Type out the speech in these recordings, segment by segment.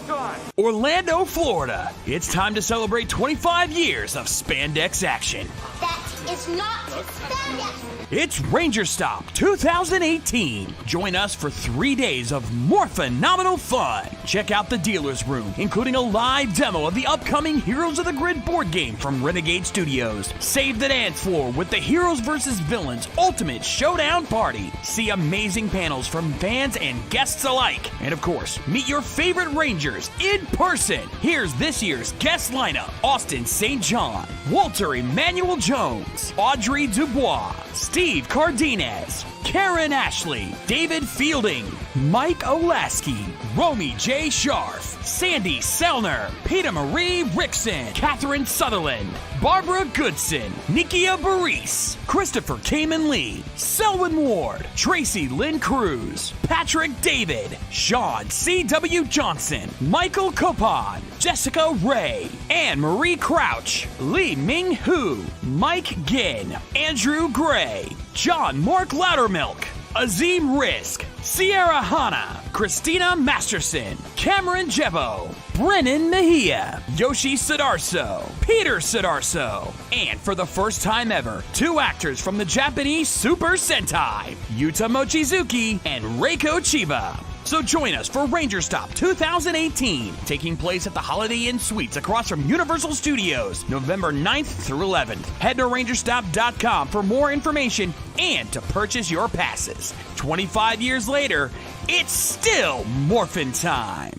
time. Orlando, Florida. It's time to celebrate 25 years of spandex action. That is not spandex. It's Ranger Stop 2018. Join us for 3 days of more phenomenal fun. Check out the dealer's room, including a live demo of the upcoming Heroes of the Grid board game from Renegade Studios. Save the dance floor with the Heroes vs. Villains Ultimate Showdown Party. See amazing panels from fans and guests alike. And of course, meet your favorite Rangers in person. Here's this year's guest lineup: Austin St. John, Walter Emmanuel Jones, Audrey Dubois, Steve Cardenas, Karen Ashley, David Fielding, Mike Olaski, Romy J. Scharf, Sandy Selner, Peter Marie Rickson, Catherine Sutherland, Barbara Goodson, Nikia Baris, Christopher Kamen Lee, Selwyn Ward, Tracy Lynn Cruz, Patrick David, Sean C.W. Johnson, Michael Copon, Jessica Ray, Anne Marie Crouch, Lee Ming Hu, Mike Ginn, Andrew Gray, John Mark Loudermilk, Azim Risk, Sierra Hanna, Christina Masterson, Cameron Jebo, Brennan Mejia, Yoshi Sidarso, Peter Sidarso, and for the first time ever, 2 actors from the Japanese Super Sentai, Yuta Mochizuki and Reiko Chiba. So join us for Ranger Stop 2018, taking place at the Holiday Inn Suites across from Universal Studios, November 9th through 11th. Head to rangerstop.com for more information and to purchase your passes. 25 years later, it's still morphin' time.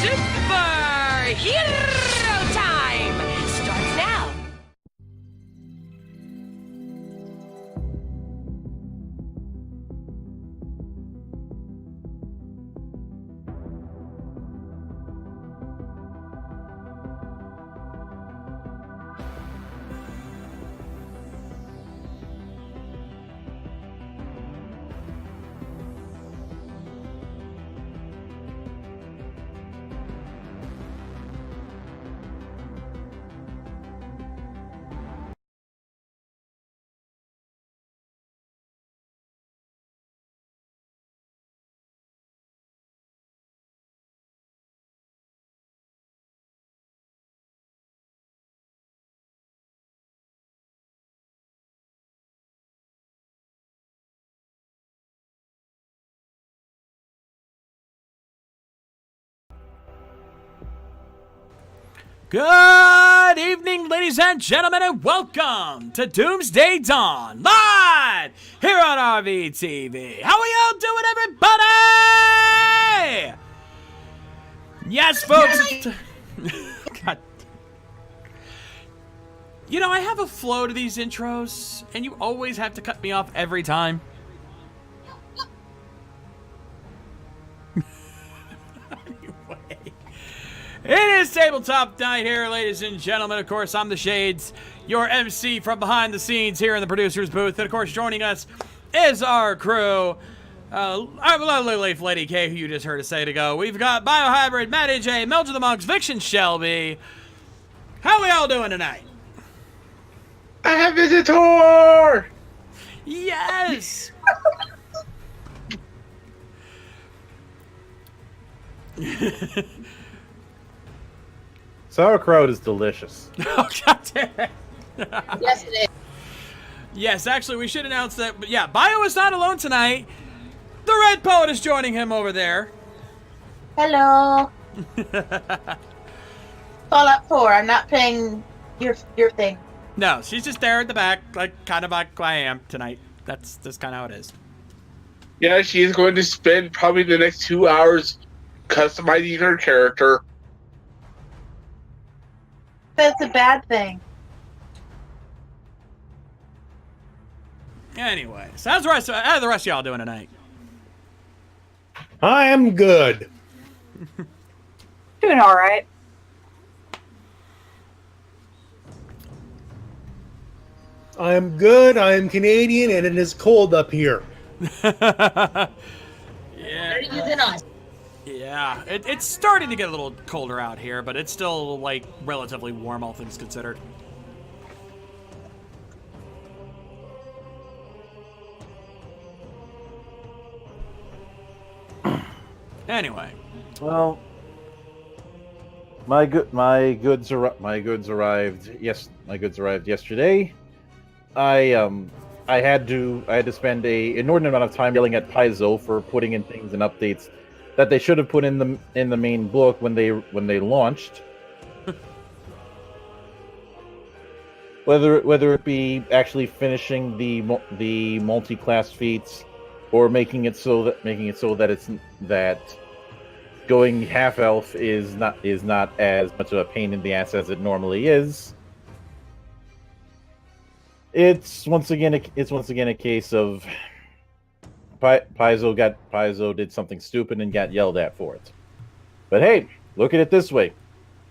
Superhero time starts now. Good evening, ladies and gentlemen, and welcome to Doomsday Dawn, live here on RVTV. How are y'all doing, everybody? Yes, folks. God. You know, I have a flow to these intros, and you always have to cut me off every time. It is Tabletop Night here, ladies and gentlemen. Of course, I'm the Shades, your MC from behind the scenes here in the producer's booth. And of course, joining us is our crew. Our lovely Leaf Lady K, who you just heard a second ago. We've got Biohybrid, Matt AJ, Melge of the Monks, Vixen Shelby. How we all doing tonight? I have visitor! Yes! Sauerkraut is delicious. Oh, God damn it. Yes, it is. Yes, actually, we should announce that. But yeah, Bio is not alone tonight. The Red Poet is joining him over there. Hello. Fallout 4. I'm not playing your thing. No, she's just there at the back, kind of like I am tonight. That's kind of how it is. Yeah, she is going to spend probably the next 2 hours customizing her character. That's a bad thing. Anyways, how's the rest of y'all doing tonight? I am good. Doing all right. I am good. I am Canadian, and it is cold up here. Yeah. Better than us. Yeah, it's starting to get a little colder out here, but it's still, like, relatively warm, all things considered. Anyway. Well, my goods arrived. Yes, my goods arrived yesterday. I had to spend a inordinate amount of time yelling at Paizo for putting in things and updates that they should have put in the main book when they launched. Whether it be actually finishing the multi-class feats, or making it so that going half elf is not as much of a pain in the ass as it normally is. It's once again a case of Paizo did something stupid and got yelled at for it. But hey, look at it this way.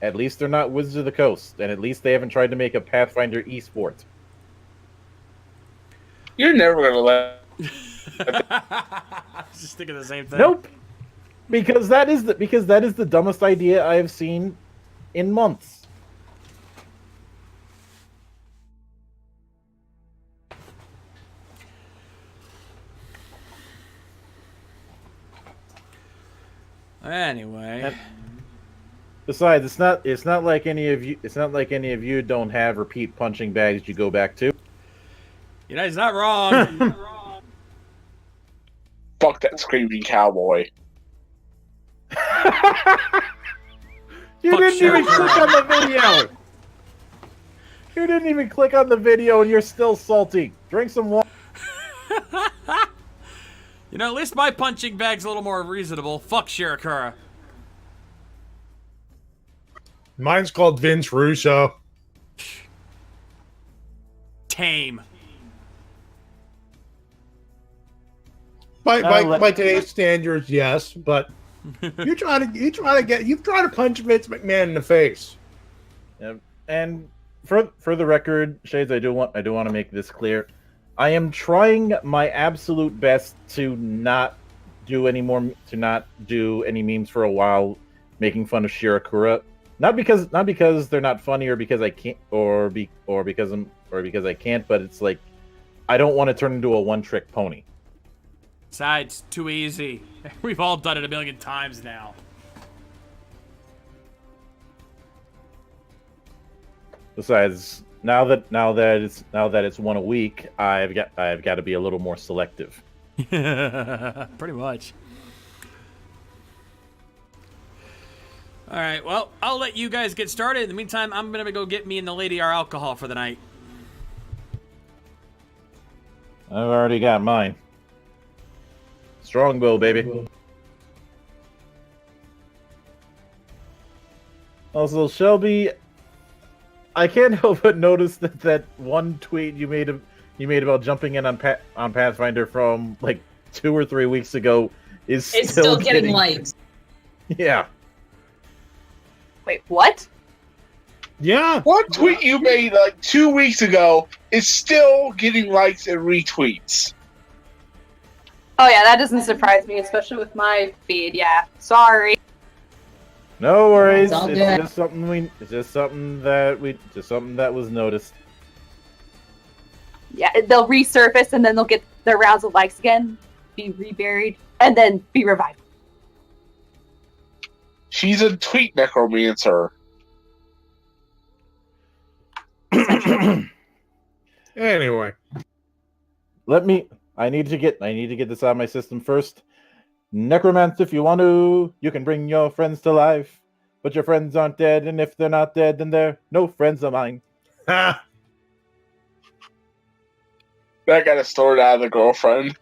At least they're not Wizards of the Coast, and at least they haven't tried to make a Pathfinder esport. You're never gonna let. Just thinking the same thing. Nope. Because that is the dumbest idea I have seen in months. Anyway. And besides, it's not like any of you don't have repeat punching bags you go back to. You know, he's not wrong. Fuck that screaming cowboy. You didn't even click on the video. You didn't even click on the video, and you're still salty. Drink some water. You know, at least my punching bag's a little more reasonable. Fuck Shirakura. Mine's called Vince Russo. Tame. By today's standards, yes, but you try to punch Vince McMahon in the face. And for the record, Shades, I do want to make this clear. I am trying my absolute best to not do any memes for a while, making fun of Shirakura. Not because they're not funny or because I can't because I can't, but it's like I don't want to turn into a one-trick pony. Besides, too easy. We've all done it a million times now. Besides, now that it's one a week, I've got to be a little more selective. Pretty much. All right, well, I'll let you guys get started. In the meantime, I'm going to go get me and the lady our alcohol for the night. I've already got mine. Strongbow, baby. Also, Shelby, I can't help but notice that one tweet you made about jumping in on Pathfinder from like 2 or 3 weeks ago is It's still getting likes. Yeah. Wait, what? Yeah. What tweet you made like 2 weeks ago is still getting likes and retweets. Oh yeah, that doesn't surprise me, especially with my feed. Yeah, sorry. No worries. It's all It's good. just something that was noticed. Yeah, they'll resurface and then they'll get their rounds of likes again, be reburied, and then be revived. She's a tweet necromancer. Anyway, I need to get this out of my system first. Necromancer, if you want to, you can bring your friends to life, but your friends aren't dead, and if they're not dead, then they're no friends of mine. ha! That got it stored out of the girlfriend.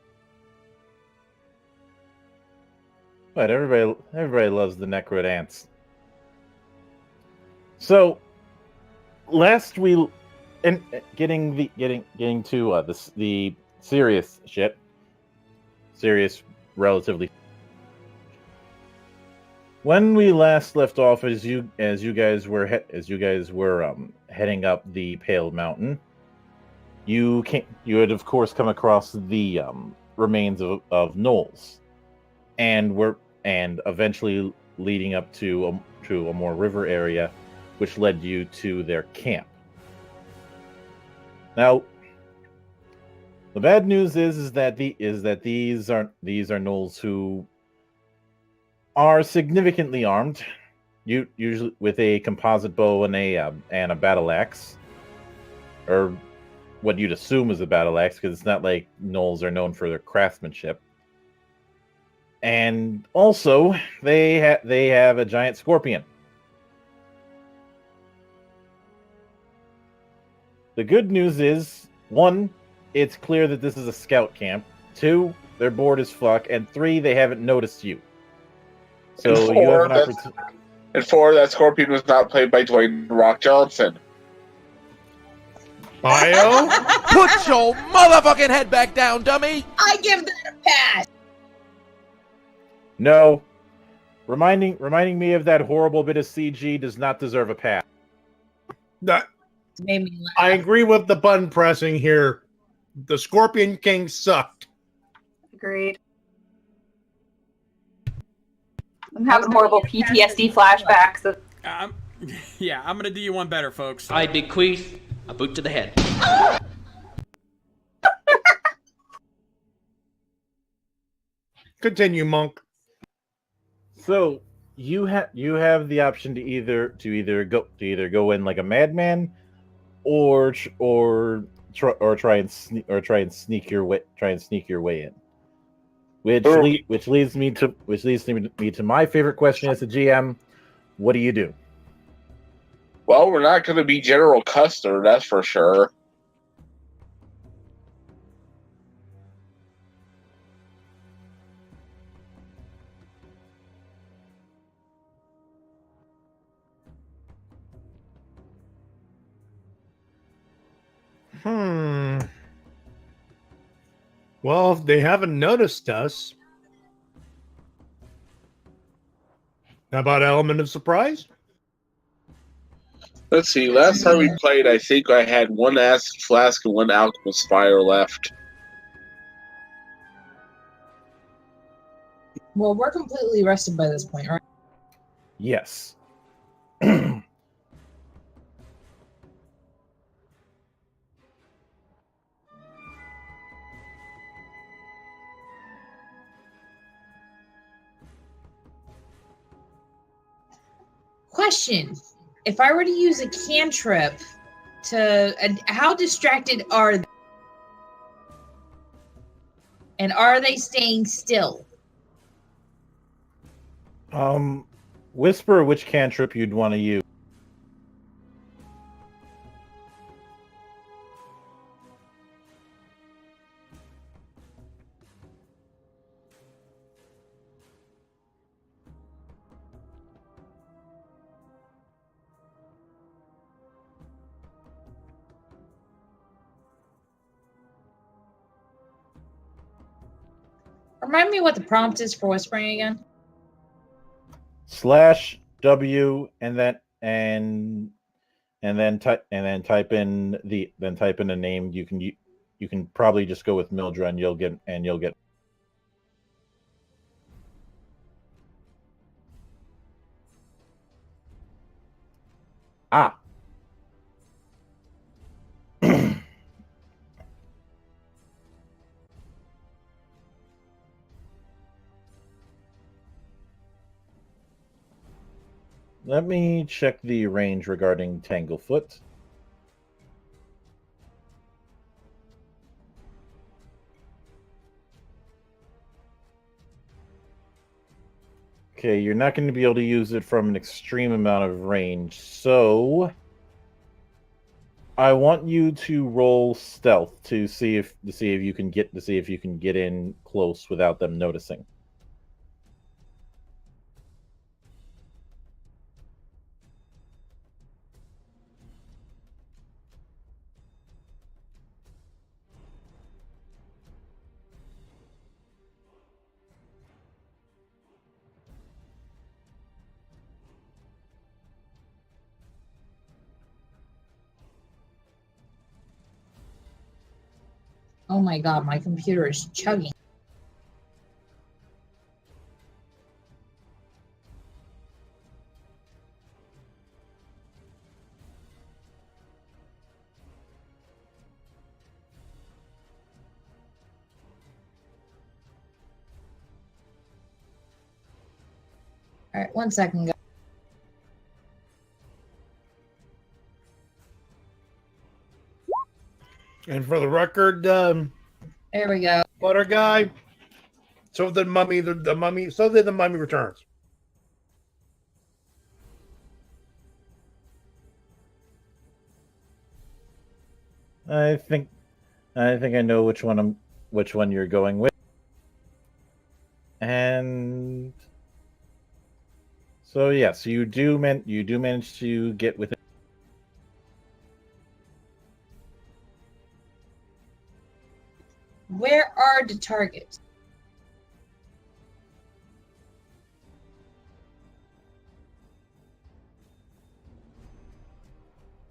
But everybody loves the Necro dance. So, last we, and getting to the serious shit, serious relatively. When we last left off, as you guys were heading up the Pale Mountain, you had of course come across the remains of gnolls, and eventually leading up to a more river area, which led you to their camp. Now, the bad news is that these are gnolls who are significantly armed. You usually with a composite bow and a battle axe, or what you'd assume is a battle axe, because it's not like gnolls are known for their craftsmanship. And also, they have a giant scorpion. The good news is, 1, it's clear that this is a scout camp. 2, they're bored as fuck. And 3, they haven't noticed you. So you have an opportunity. And 4, that scorpion was not played by Dwayne Rock Johnson. Bio? Put your motherfucking head back down, dummy! I give that a pass. No. Reminding me of that horrible bit of CG does not deserve a pass. That, It made me laugh. I agree with the button pressing here. The Scorpion King sucked. Agreed. I'm having horrible PTSD flashbacks of Yeah, I'm gonna do you one better, folks. I bequeath a boot to the head. Continue, Monk. So you have the option to either go in like a madman, or try and sneak your way in. Which leads me to my favorite question as a GM. What do you do? Well, we're not going to be General Custer, that's for sure. Well, if they haven't noticed us, how about element of surprise? Let's see, last time we played, I think I had 1 acid flask and 1 alchemist fire left. Well, we're completely rested by this point, right? Yes. Question. If I were to use a cantrip how distracted are they? And are they staying still? Whisper which cantrip you'd want to use. Remind me what the prompt is for whispering again. /W and then type in a name. You can probably just go with Mildred and you'll get Let me check the range regarding Tanglefoot. Okay, you're not going to be able to use it from an extreme amount of range, so I want you to roll stealth to see if you can get in close without them noticing. Oh my god, my computer is chugging. All right, 1 second, guys. And for the record, There we go. Butter Guy. So did Mummy. The Mummy. So did the Mummy Returns. I think I know which one you're going with. And so yes, you do manage to get within. Where are the targets?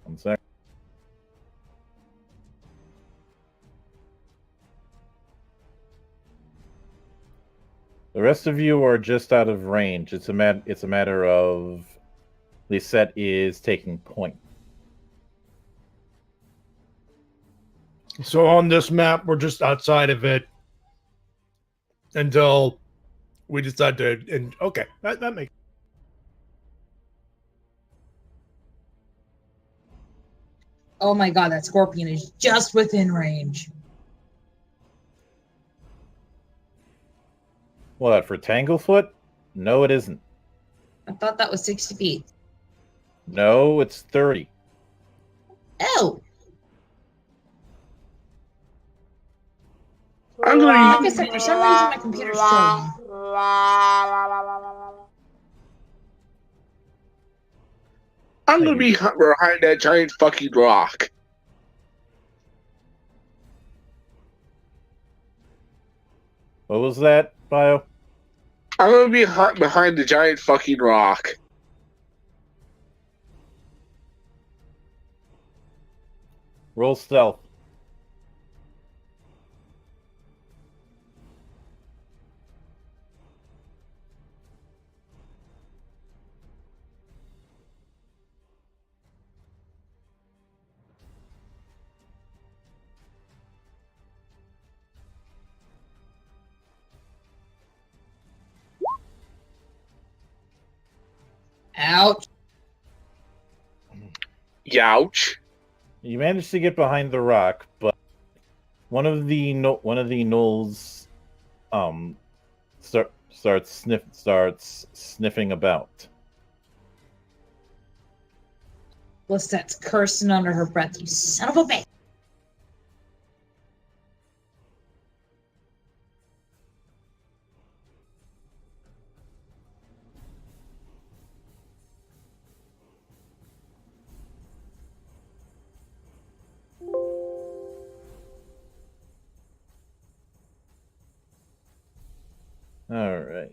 One sec. The rest of you are just out of range. It's a matter of Lisette is taking point. So on this map, we're just outside of it until we decide to. And okay, that makes. Oh my god, that scorpion is just within range. What, for Tanglefoot? No, it isn't. I thought that was 60 feet. No, it's 30. Oh! I'm Like gonna I said, for some reason my computer's trolling. be behind that giant fucking rock. What was that, Bio? I'm gonna be behind the giant fucking rock. Roll stealth. Ouch. Youch. You managed to get behind the rock, but one of the gnolls starts sniffing about. Lisette's cursing under her breath, you son of a bitch. All right.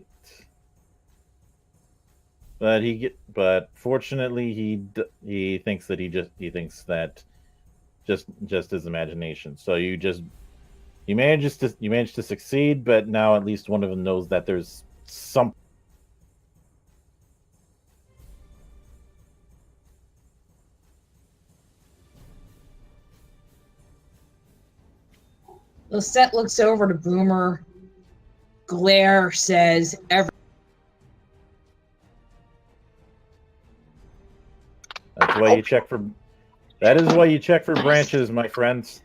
But fortunately he thinks that just his imagination. So you managed to succeed, but now at least one of them knows that there's some. Lisette looks over to Boomer. Glare says That is why you check for branches, my friends.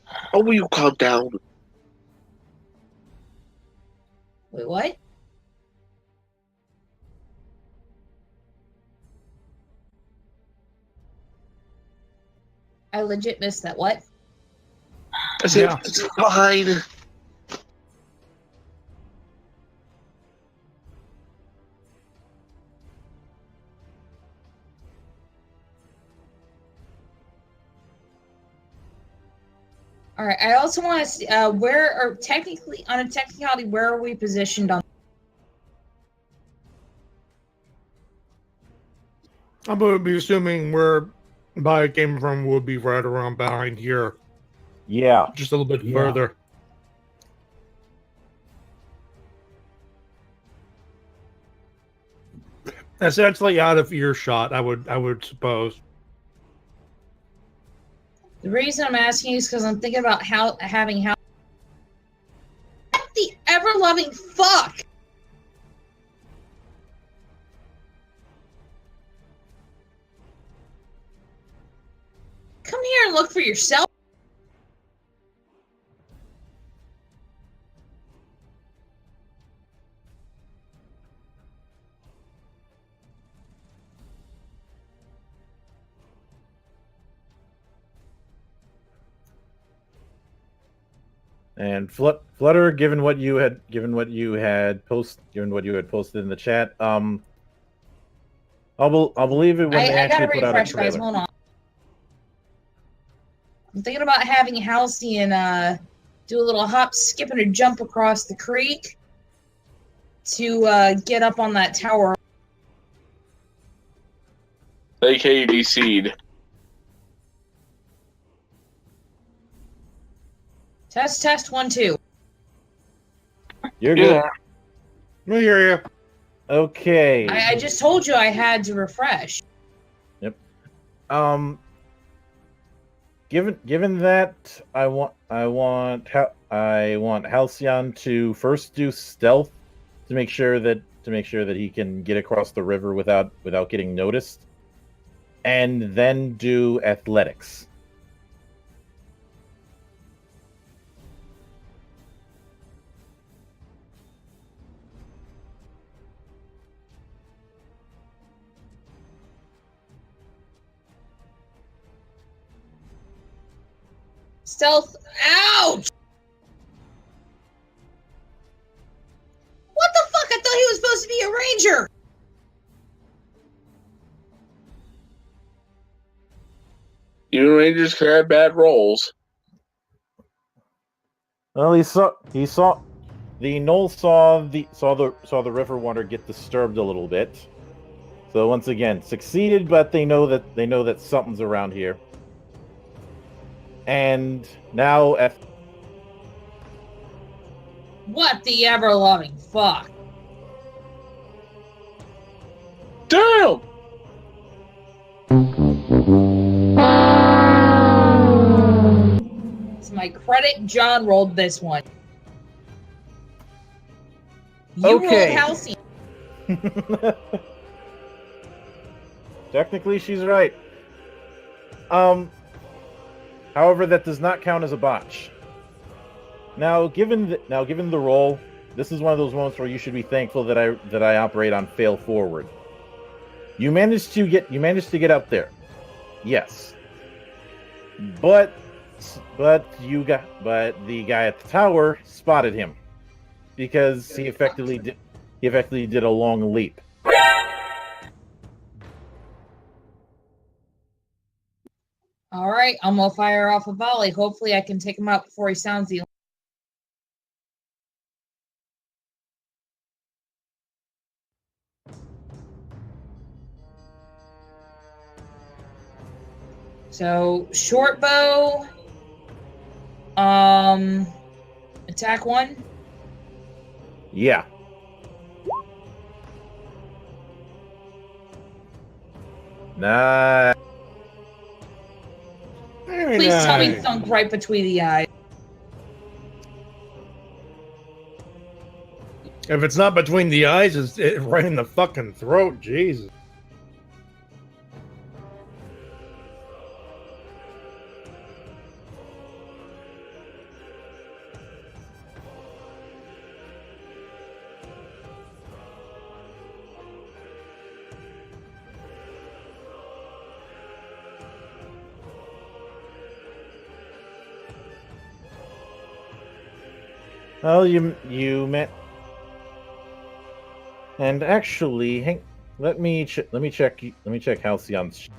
How will you calm down? Wait, what? I legit missed that. What? I said, Yeah. it's fine. All right. I also want to see where are technically on a technicality where are we positioned on? I'm going to be assuming where Bio came from would be right around behind here, Yeah. just a little bit further. Essentially out of earshot, I would suppose. The reason I'm asking is because I'm thinking about how the ever loving look for yourself? And Flutter, given what you had posted in the chat, I'll believe it when they I gotta actually put out a refresh, guys. trailer. Hold on. I'm thinking about having Halcyon do a little hop, skip, and a jump across the creek to get up on that tower. AKA DC'd. Test 1 2. You're good. Yeah. We hear you. Okay. I just told you I had to refresh. Yep. Given that, I want Halcyon to first do stealth to make sure that he can get across the river without getting noticed, and then do athletics. Stealth. Ouch! What the fuck? I thought he was supposed to be a ranger! Even Rangers can have bad rolls. Well, the Knoll saw the river water get disturbed a little bit. So once again, succeeded, but they know that something's around here. And now What the ever-loving fuck? Damn! To my credit, John rolled this one. You Okay. rolled Halcyon. Technically, she's right. However, that does not count as a botch. Now, given the roll, this is one of those moments where you should be thankful that I operate on fail forward. You managed to get up there, yes. But the guy at the tower spotted him because he effectively did a long leap. All right, I'm gonna fire off a volley. Hopefully, I can take him out before he sounds the. So short bow. Attack 1. Yeah. Nah. Very Please tell me nice. thunk right between the eyes. If it's not between the eyes, it's right in the fucking throat. Jesus. Well, you met, and actually, let me check Halcyon's.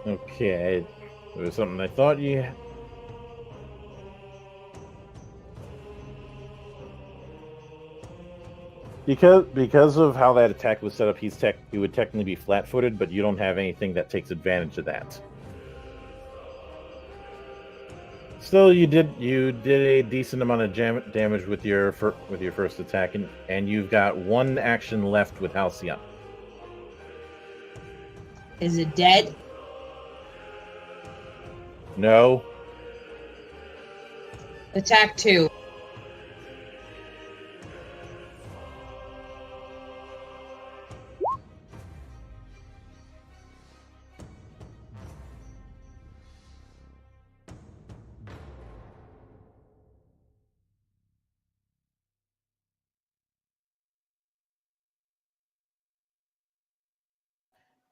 Okay, there was something I thought you. Because of how that attack was set up, he would technically be flat-footed, but you don't have anything that takes advantage of that. Still, you did a decent amount of damage with your first attack, and you've got one action left with Halcyon. Is it dead? No. Attack 2.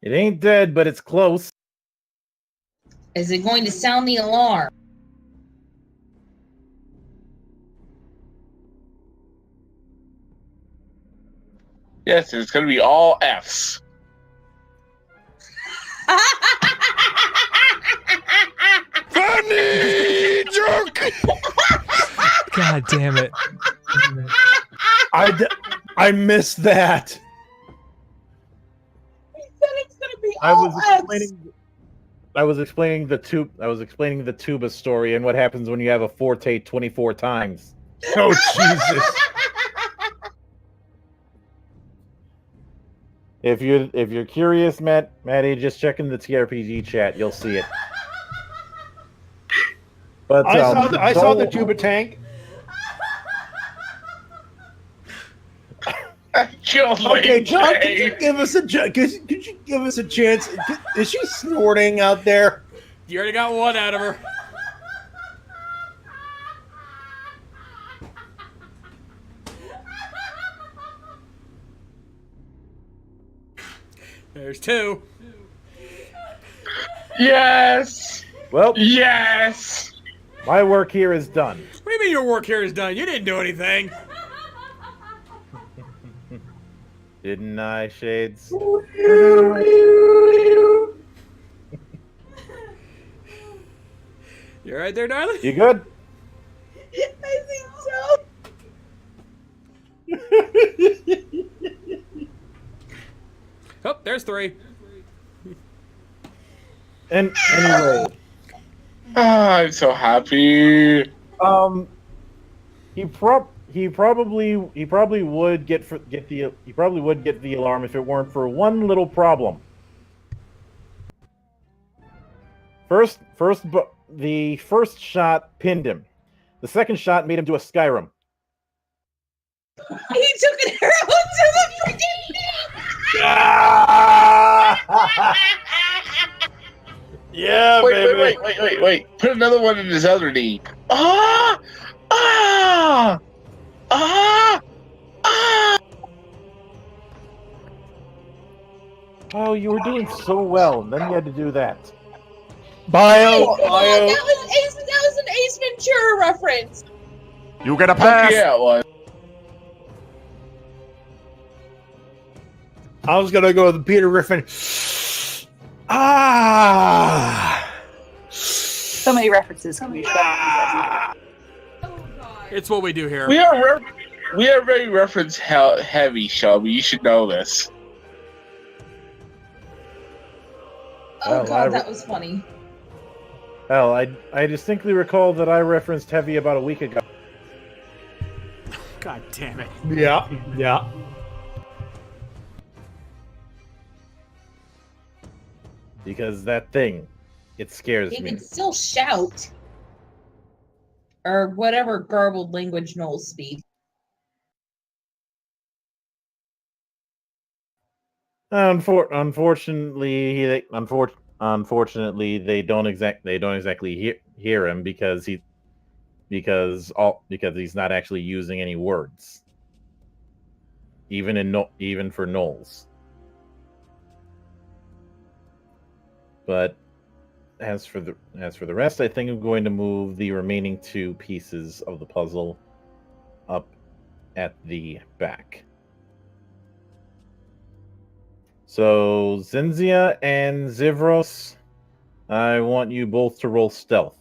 It ain't dead, but it's close. Is it going to sound the alarm? Yes, it's going to be all Fs. Funny joke. God damn it! I missed that. He said it's going to be I all was explaining the tuba story and what happens when you have a forte 24 times. Oh Jesus! If you're curious, Maddie, just check in the TRPG chat. You'll see it. But I saw the tuba tank. Okay, John, could you give us a chance? Is she snorting out there? You already got one out of her. There's 2. Yes! Well, yes! My work here is done. What do you mean your work here is done? You didn't do anything. Didn't I, Shades? You right there, darling? You good? I think so. Oh, there's 3. And anyway, I'm so happy. he probably would get the alarm if it weren't for one little problem. The first shot pinned him. The second shot made him do a Skyrim. He took an arrow to the freaking knee! Yeah, baby. Wait. Put another one in his other knee. Ah! Ah! Ah! Ah! Oh, you were doing so well, and then you had to do that. Bio. That was an Ace Ventura reference. You get a Fuck yeah, it was. I was gonna go with Peter Griffin. So many references can be shot. It's what we do here. We are very reference heavy, Shelby. You should know this. Oh Well, god, that was funny. Hell, I distinctly recall that I referenced Heavy about a week ago. God damn it. Yeah. Because that thing, it scares He me. can still shout. Or whatever garbled language Knowles speak. Unfortunately, they don't exactly hear him because he's not actually using any words, even for Knowles. But as for the rest, I think I'm going to move the remaining 2 pieces of the puzzle up at the back. So, Zinzia and Zivros, I want you both to roll stealth.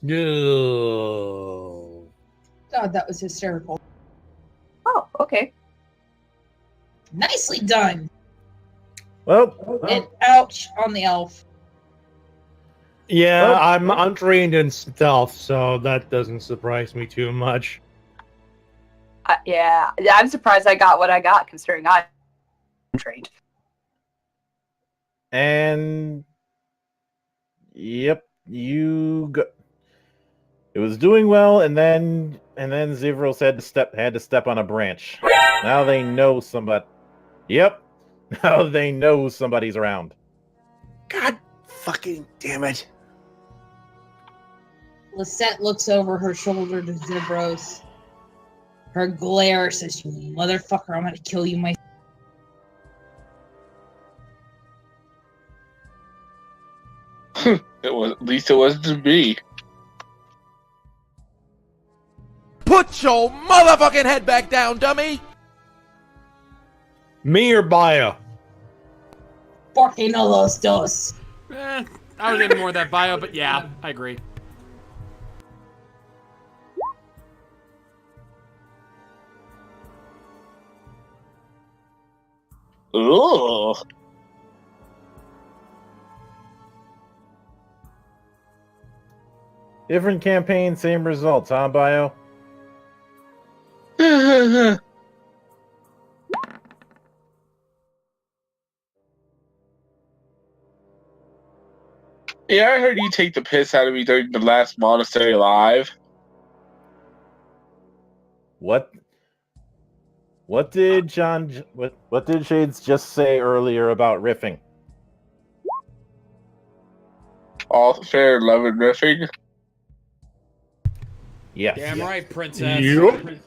No. God, that was hysterical. Oh, okay. Nicely done. Well, And ouch on the elf. Yeah, Well- I'm untrained in stealth, so that doesn't surprise me too much. Yeah, I'm surprised I got what I got, considering I'm trained. and yep, it was doing well, and then Zivros had to step on a branch. Now they know somebody. Yep, now they know somebody's around. God fucking damn it. Lisette looks over her shoulder to Zibros. Her glare says, "You motherfucker, I'm gonna kill you myself." At least it wasn't me. Put your motherfucking head back down, dummy! Me or Bio? Porque no los dos. I was into more of that bio, but yeah, I agree. Ugh. Different campaign, same results, huh, Bio? Yeah, I heard you take the piss out of me during the last Monastery Live. What did what did Shades just say earlier about riffing? All fair love and riffing. Yes. Damn right, princess. Yep.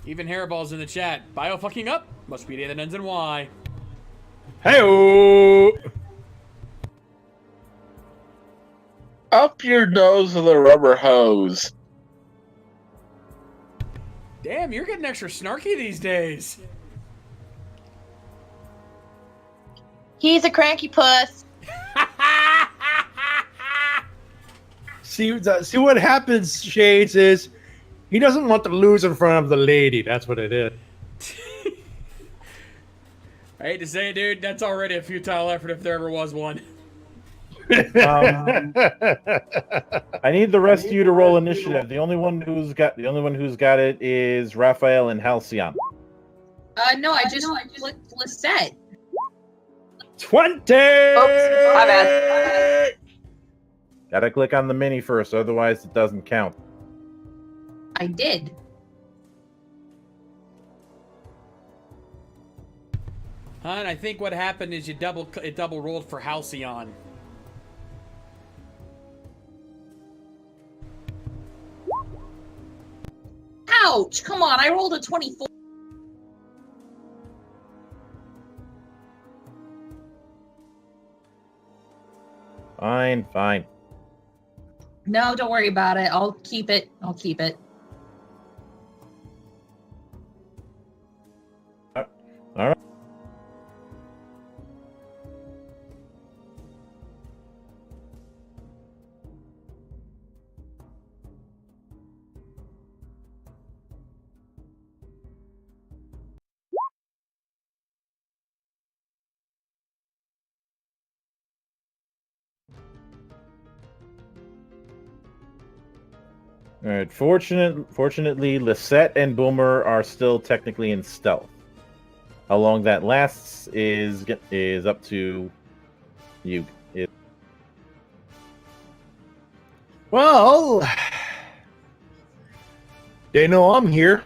Even Hairballs in the chat. Bio fucking up. Must be a day that ends in Y. Hey-oh! Up your nose with a rubber hose. Damn, you're getting extra snarky these days. He's a cranky puss. See what happens, Shades, is he doesn't want to lose in front of the lady. That's what it is. I hate to say it, dude. That's already a futile effort if there ever was one. I need the rest of you to roll initiative. The only one who's got it is Raphael and Halcyon. No, I just clicked Lisette. 20! Oops, my bad. Gotta click on the mini first, otherwise it doesn't count. I did. Hun, I think what happened is it double rolled for Halcyon. Ouch! Come on, I rolled a 24. Fine. No, don't worry about it. I'll keep it. I'll keep it. All right. All right. Fortunately, Lisette and Boomer are still technically in stealth. How long that lasts is up to you. Well, they know I'm here.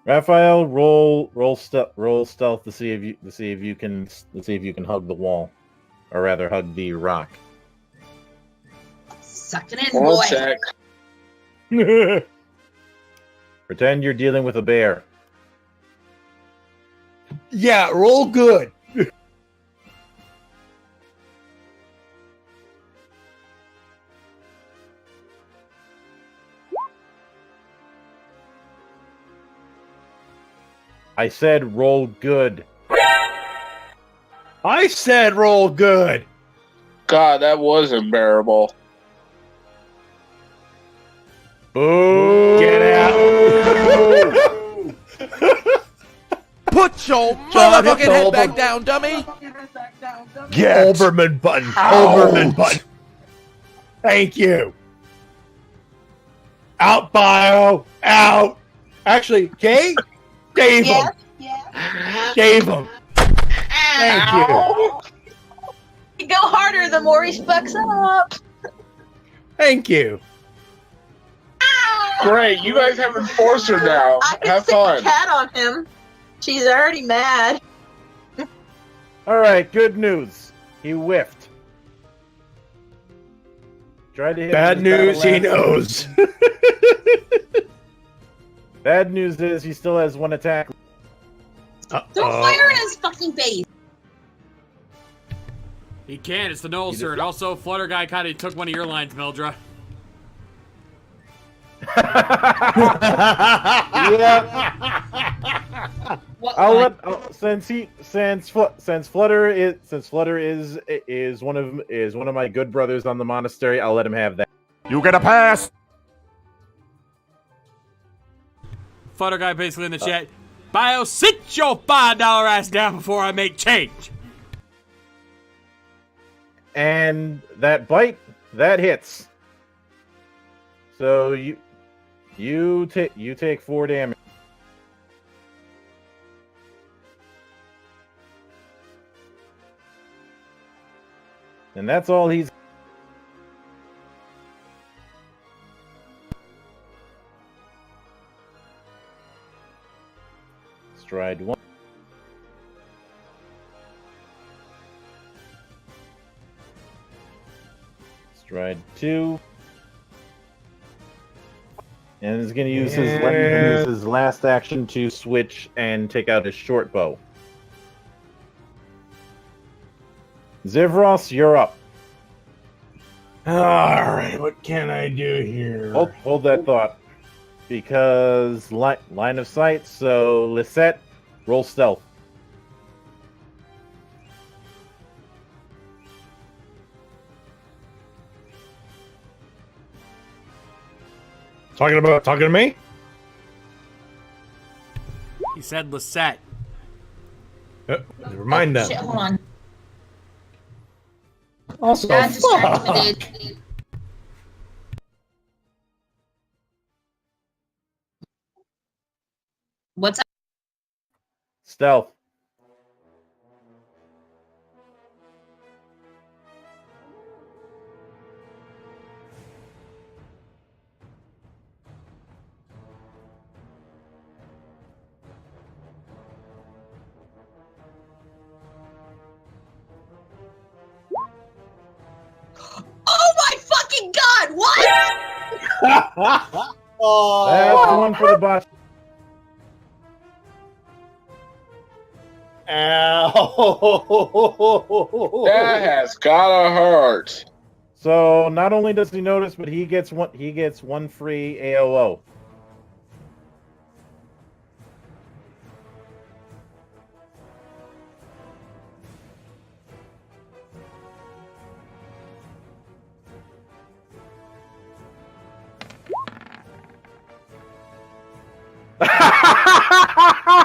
Raphael, roll stealth to see if you can hug the wall, or rather hug the rock. Sucking in, boy. One sec. Pretend you're dealing with a bear. Yeah, roll good. I said roll good. I said roll good. God, that was unbearable. Boo! Get out. Put your John, hit motherfucking the head back Oberman. down, dummy! Get Oberman button. Oberman button. Thank you. Out, Bio. Out. Actually, Kay? Dave him. Dave him. Thank you. You go harder the more he fucks up. Thank you. Great, you guys have Enforcer now. I can Have stick fun. the cat on him. She's already mad. Alright, good news. He whiffed. Tried to hit Bad him with the news, he battle knows. Bad news is he still has one attack. Don't fire in his fucking face. He can. It's the Noel Cert. Also, Flutter Guy kind of took one of your lines, Mildra. Yeah. Since Flutter is one of my good brothers on the monastery, I'll let him have that. You get a pass! Flutter Guy basically in the chat. Bio, sit your $5 ass down before I make change. And that bite, that hits. So you take 4 damage. And that's all he's. Stride 1. Stride 2. And is going to use his last action to switch and take out his short bow. Zivros, you're up. Alright, what can I do here? Hold that thought. Because line of sight, so Lisette, roll stealth. Talking to me? He said Lisette. Never mind that. Shit, hold on. Also, Got distracted. What's up? Stealth. Oh my fucking god! What? That's one for the bot. Ow! That has gotta hurt. So not only does he notice, but he gets one free AOO.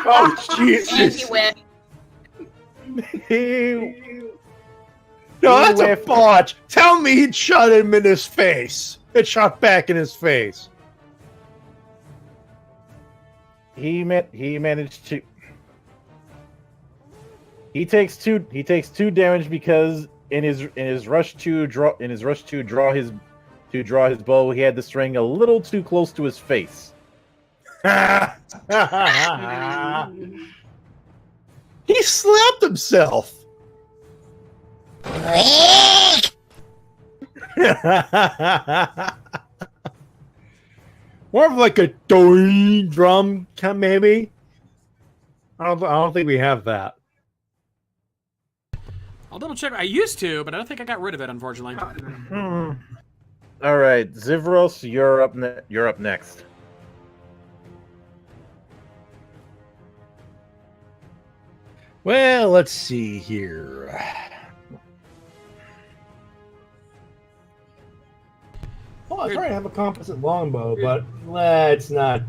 Oh, Jesus! Thank you, Whip. No, that's a botch. Tell me he'd shot him in his face. It shot back in his face. He managed to. He takes two damage because in his rush to draw his bow, he had the string a little too close to his face. He slapped himself. More of like a doing drum, maybe. I don't think we have that. I'll double check. I used to, but I don't think I got rid of it, unfortunately. All right, Zivros, you're up. You're up next. Well, let's see here. Oh, I was trying to have a composite longbow, but let's not.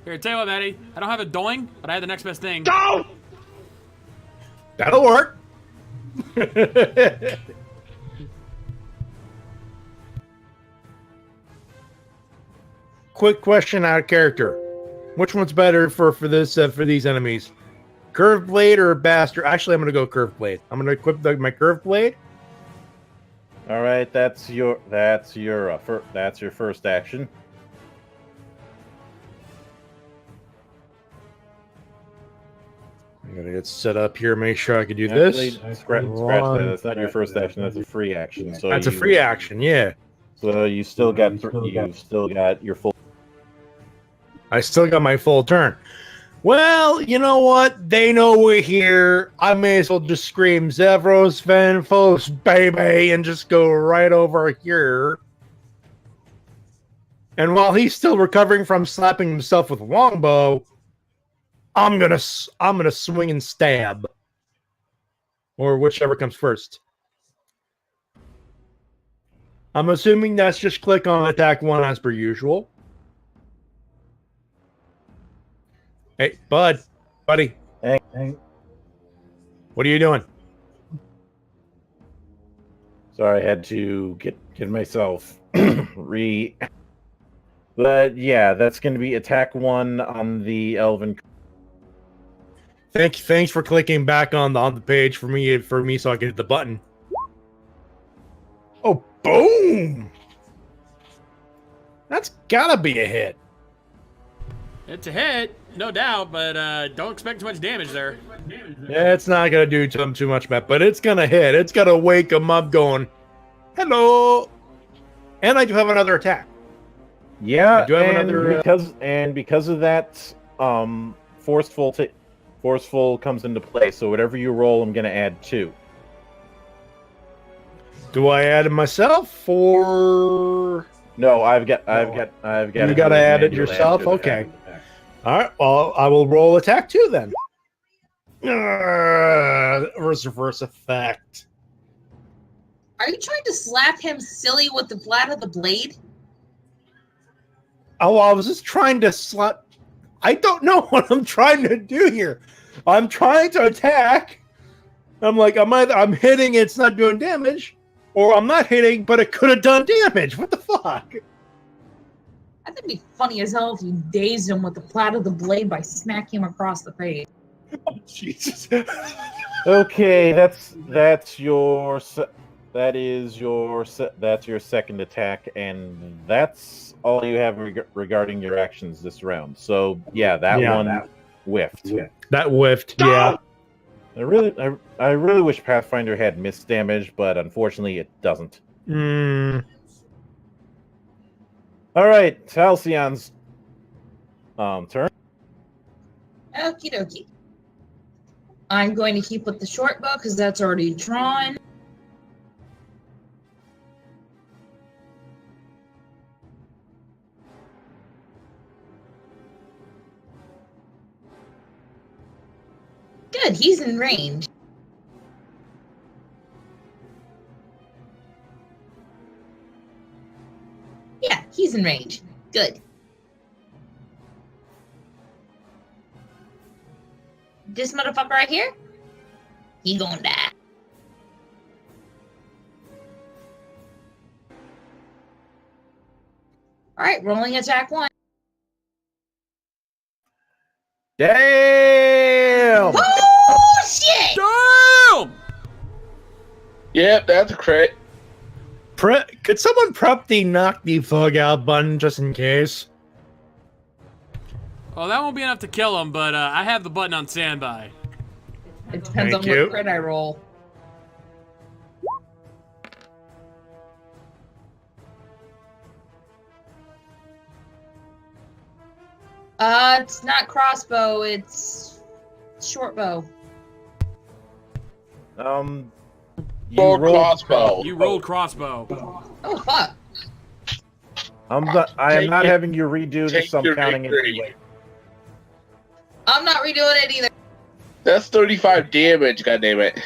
Here, tell you what, Maddie. I don't have a doing, but I have the next best thing. Go! That'll work. Quick question out of character. Which one's better for these enemies? Curved blade or bastard? Actually, I'm gonna go curved blade. I'm gonna equip my curved blade. All right, that's your first action. I'm gonna get set up here. Make sure I can do Actually, this. scratch that. That's not your first action. That's a free action. So that's a free action. Yeah. So you still got your full. I still got my full turn. Well, you know what? They know we're here. I may as well just scream Zevros Venfos, baby, and just go right over here. And while he's still recovering from slapping himself with a longbow, I'm gonna swing and stab, or whichever comes first. I'm assuming that's just click on attack 1 as per usual. Hey, buddy. Hey. What are you doing? Sorry, I had to get myself But yeah, that's going to be attack 1 on the Elven. Thanks for clicking back on the page for me so I can hit the button. Oh, boom! That's gotta be a hit. It's a hit, no doubt, but don't expect too much damage there. Yeah, it's not gonna do too much, Matt, but it's gonna hit. It's gonna wake him up going, hello! And I do have another attack. Yeah, I do have because of that, forceful comes into play. So whatever you roll, I'm gonna add 2. Do I add it myself or? No, I've got. You gotta add it yourself. Okay. All right. Well, I will roll attack 2 then. Reverse effect. Are you trying to slap him silly with the flat of the blade? Oh, I was just trying to slap. I don't know what I'm trying to do here. I'm trying to attack. I'm like, I'm hitting, it's not doing damage, or I'm not hitting, but it could have done damage. What the fuck? I think it'd be funny as hell if you dazed him with the flat of the blade by smacking him across the face. Oh, Jesus. Okay, that's your second attack, and that's all you have regarding your actions this round. So yeah, that one whiffed. That whiffed. Yeah. I really wish Pathfinder had missed damage, but unfortunately it doesn't. All right, Halcyon's turn. Okie dokie. I'm going to keep with the short bow because that's already drawn. Good, he's in range. Yeah, he's in range. Good. This motherfucker right here, he gonna die. Alright, rolling attack 1. Damn! Oh, shit! Damn! Yep, that's a crit. Could someone prep the knock the fuck out button just in case? Well, that won't be enough to kill him, but I have the button on standby. It depends on what crit I roll. It's not crossbow, it's short bow. You Roll rolled crossbow. You rolled crossbow. Oh, fuck. I am not Take having you redo this, take so I'm your counting it victory. anyway. I'm not redoing it either. That's 35 damage, goddammit.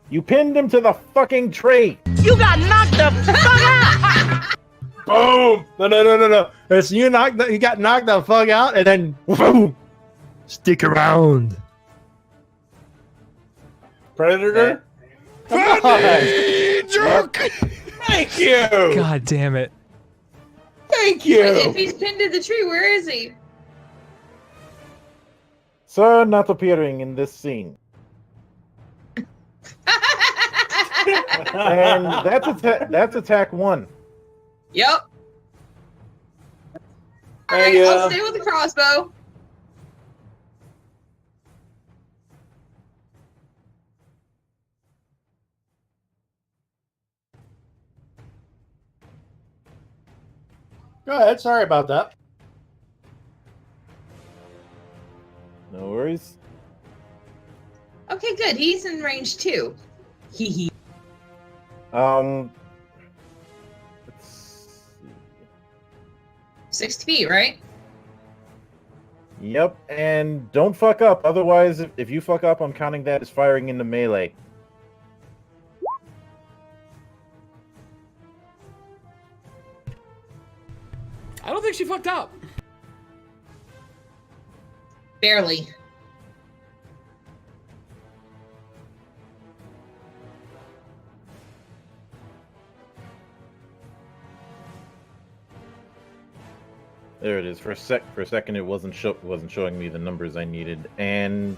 You pinned him to the fucking tree. You got knocked the fuck out! Boom! No. It's you got knocked the fuck out, and then boom! Stick around. Predator? Come on! Jerk! Thank you! God damn it. Thank you! Wait, if he's pinned to the tree, where is he? Sir, not appearing in this scene. And that's attack 1. Yep. Alright, I'll stay with the crossbow. Go ahead, sorry about that. No worries. Okay, good. He's in range 2. Hee hee. Let's see. 60 feet, right? Yep, and don't fuck up. Otherwise, if you fuck up, I'm counting that as firing into melee. I don't think she fucked up. Barely. There it is. For a second, it wasn't showing me the numbers I needed, and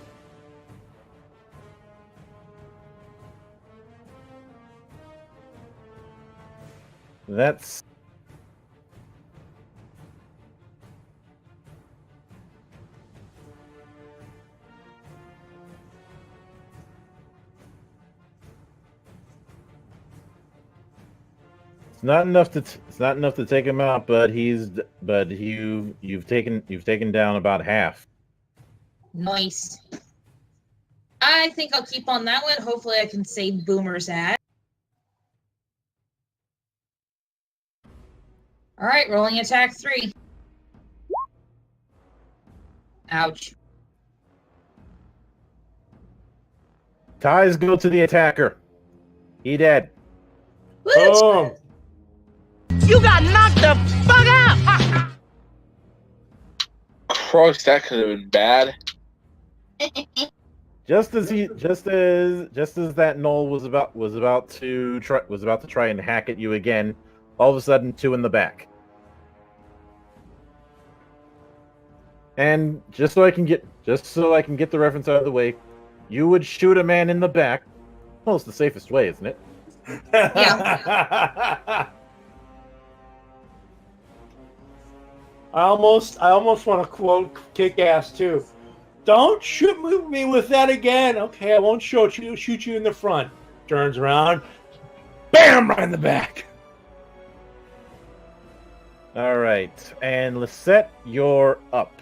that's it's not enough to take him out, but you've taken down about half. Nice. I think I'll keep on that one. Hopefully I can save Boomer's ass. Alright, rolling attack 3. Ouch. Ties go to the attacker. He dead. Boom! You got knocked the fuck out! Christ, that could have been bad. Just as that knoll was about to try and hack at you again, all of a sudden 2 in the back. And just so I can get the reference out of the way, you would shoot a man in the back. Well, it's the safest way, isn't it? Yeah. I almost want to quote Kick-Ass too. Don't shoot me with that again. Okay, I won't shoot you in the front. Turns around, bam, right in the back. All right, and Lisette, you're up.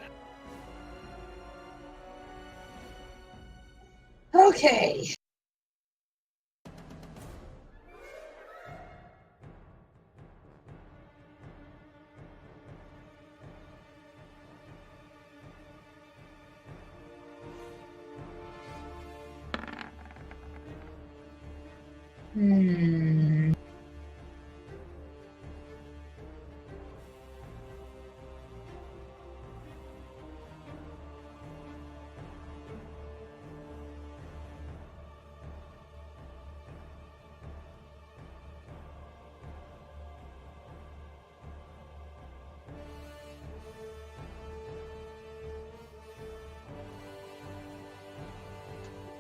Okay. Hmm.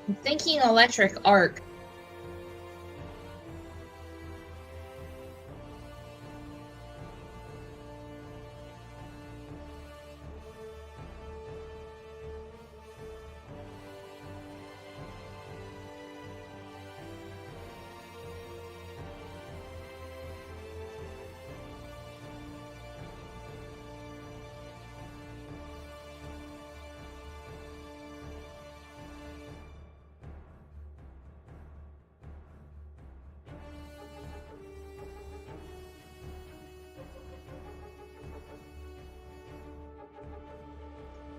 I'm thinking electric arc.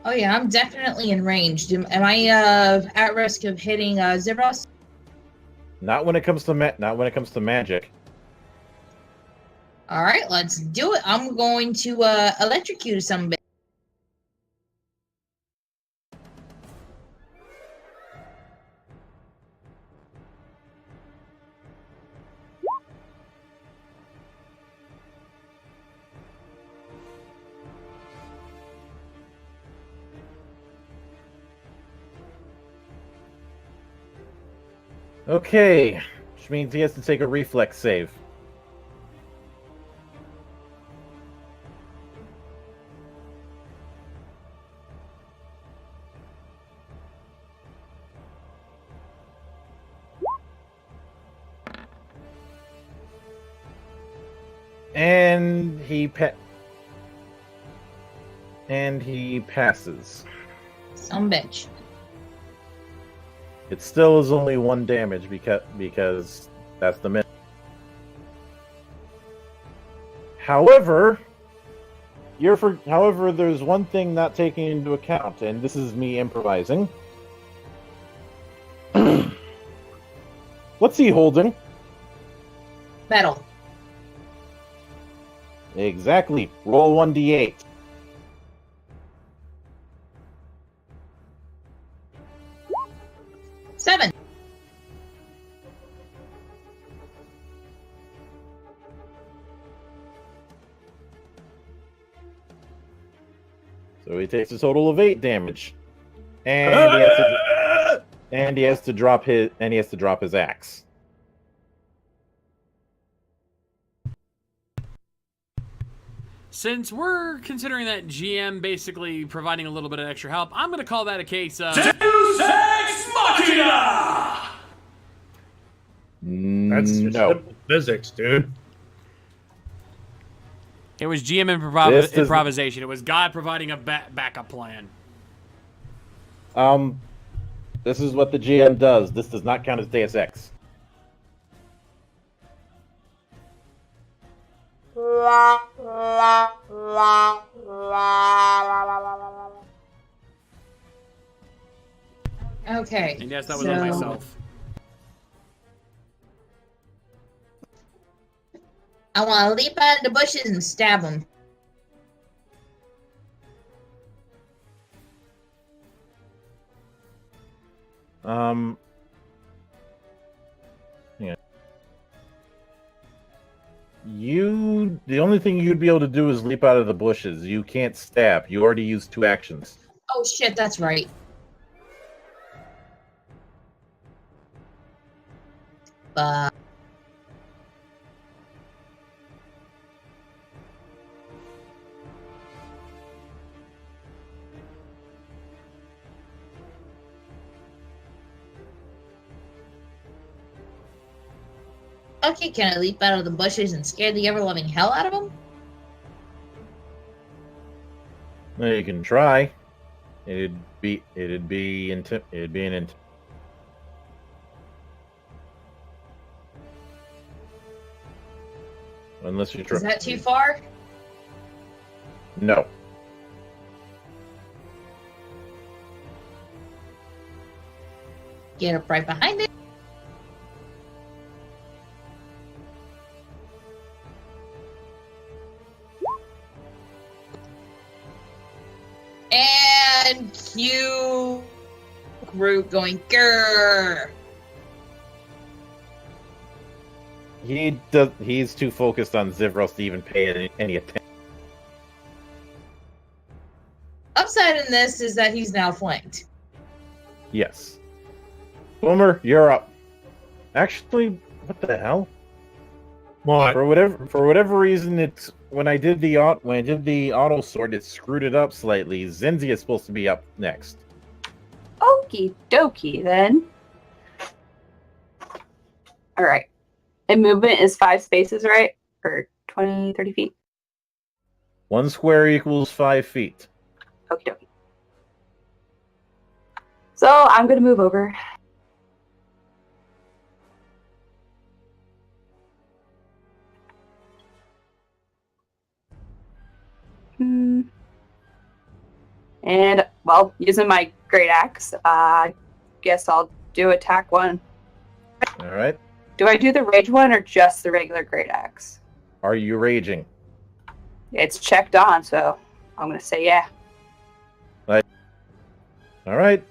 Oh yeah, I'm definitely in range. Am I at risk of hitting Zibros? Not when it comes to magic. All right, let's do it. I'm going to electrocute some bit. Okay, which means he has to take a reflex save. And he passes. Some bitch. It still is only 1 damage because that's the minute. However, there's one thing not taken into account, and this is me improvising. What's he holding? Metal. Exactly. Roll 1d8. Seven. So he takes a total of 8 damage, and he has to drop his axe. Since we're considering that GM basically providing a little bit of extra help, I'm going to call that a case of Deus Ex Machina! That's just simple physics, dude. It was GM improvisation. It was God providing a backup plan. This is what the GM does. This does not count as Deus Ex. Okay. And yes, that was on myself. I want to leap out of the bushes and stab him. Yeah. The only thing you'd be able to do is leap out of the bushes. You can't stab. You already used 2 actions. Oh shit, that's right. Okay, can I leap out of the bushes and scare the ever-loving hell out of him? Well, you can try. It'd be unless you try. Is that too far? No. Get up right behind it. And cue Groot going grrr. He's too focused on Zivros to even pay any attention. Upside in this is that he's now flanked. Yes. Boomer, you're up. Actually, what the hell? What? For whatever reason, it's when I did the auto sort, it screwed it up slightly. Zenzi is supposed to be up next. Okie dokie then. All right. And movement is 5 spaces, right? Or 20, 30 feet? 1 square equals 5 feet. Okie dokie. So I'm going to move over. And Well, using my great axe, guess I'll do attack 1. All right. Do I do the rage one or just the regular great axe? Are you raging? It's checked on, so I'm gonna say yeah. All right.